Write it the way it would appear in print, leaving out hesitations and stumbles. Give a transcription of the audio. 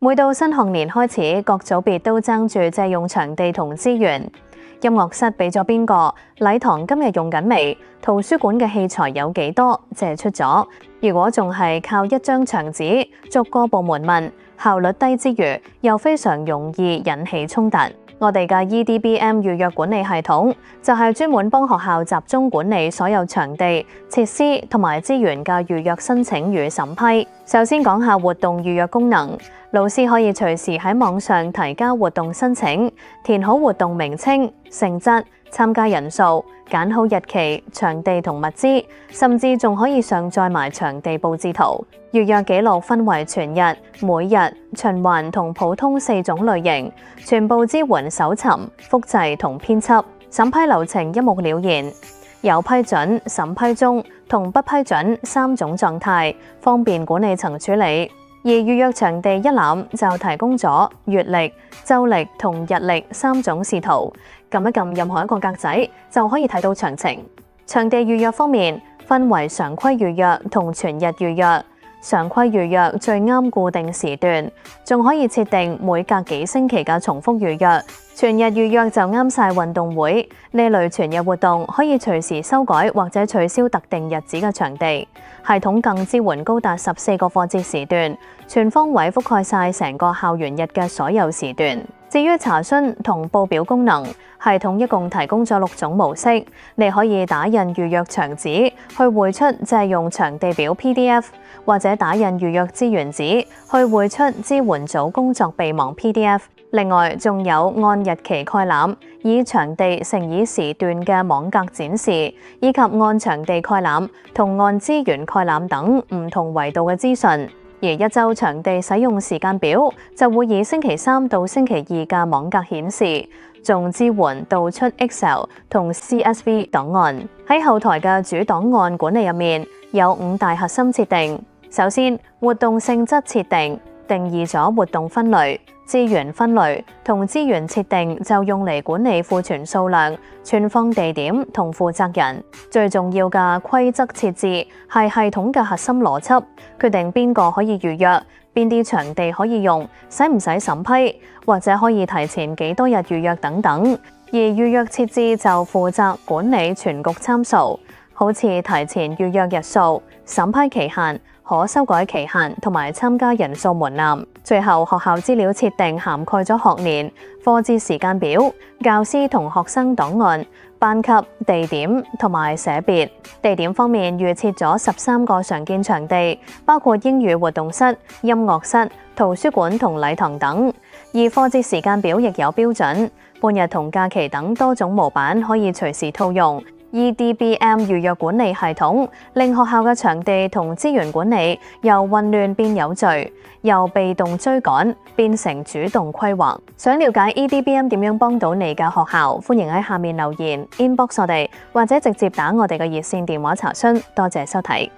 每到新學年開始，各組別都爭住借用場地同資源。音樂室俾咗邊個？禮堂今日用緊未？圖書館嘅器材有幾多？借出咗？如果仲係靠一張牆紙，逐個部門問，效率低之餘，又非常容易引起衝突。我哋嘅 EDBM 預約管理系統就係專門幫學校集中管理所有場地、設施同埋資源嘅預約申請與審批。首先講下活動預約功能，老師可以隨時喺網上提交活動申請，填好活動名稱、性質、參加人數，揀好日期、場地同物資，甚至仲可以上載埋場地佈置圖。預約記錄分為全日、每日、循環同普通4種類型，全部支援搜尋、複製同編輯。審批流程一目了然，有批准、審批中同不批准3種狀態，方便管理層處理。而預約場地一覽就提供咗月曆、週曆同日曆3種視圖，撳一撳任何一個格仔就可以睇到詳情。場地預約方面分為常規預約同全日預約。常規預約最啱固定時段，仲可以設定每隔幾星期嘅重複預約。全日預約就啱晒運動會呢類全日活動，可以隨時修改或者取消特定日子嘅場地。系統更支援高達14個課節時段，全方位覆蓋晒成個校園日嘅所有時段。至於查詢同報表功能，系統一共提供咗6種模式，你可以打印預約牆紙去匯出借用場地表 PDF， 或者打印預約資源紙去匯出支援組工作備忘 PDF。另外，仲有按日期概覽、以場地乘以時段嘅網格展示，以及按場地概覽同按資源概覽等唔同維度嘅資訊。而一週場地使用時間表就會以星期3到星期2嘅網格顯示，仲支援導出 Excel 同 CSV 檔案。喺後台嘅主檔案管理入面，有5大核心設定。首先，活動性質設定，定義咗活動分類。資源分類同資源設定就用嚟管理庫存數量、存放地點同負責人。最重要嘅規則設置係系統嘅核心邏輯，決定邊個可以預約，邊啲場地可以用，使唔使審批，或者可以提前幾多日預約等等。而預約設置就負責管理全局參數，好似提前預約日數、審批期限、可修改期限同埋參加人數門檻。最後，學校資料設定涵蓋咗學年、課節時間表、教師同學生檔案、班級、地點同埋社別。地點方面預設咗13個常見場地，包括英語活動室、音樂室、圖書館同禮堂等。而課節時間表亦有標準，半日同假期等多種模板可以隨時套用。EDBM 預約管理系統令學校嘅場地同資源管理由混亂變有序，由被動追趕變成主動規劃。想了解 EDBM 點樣幫到你嘅學校，歡迎喺下面留言 inbox 我哋，或者直接打我哋嘅熱線電話查詢。多謝收睇。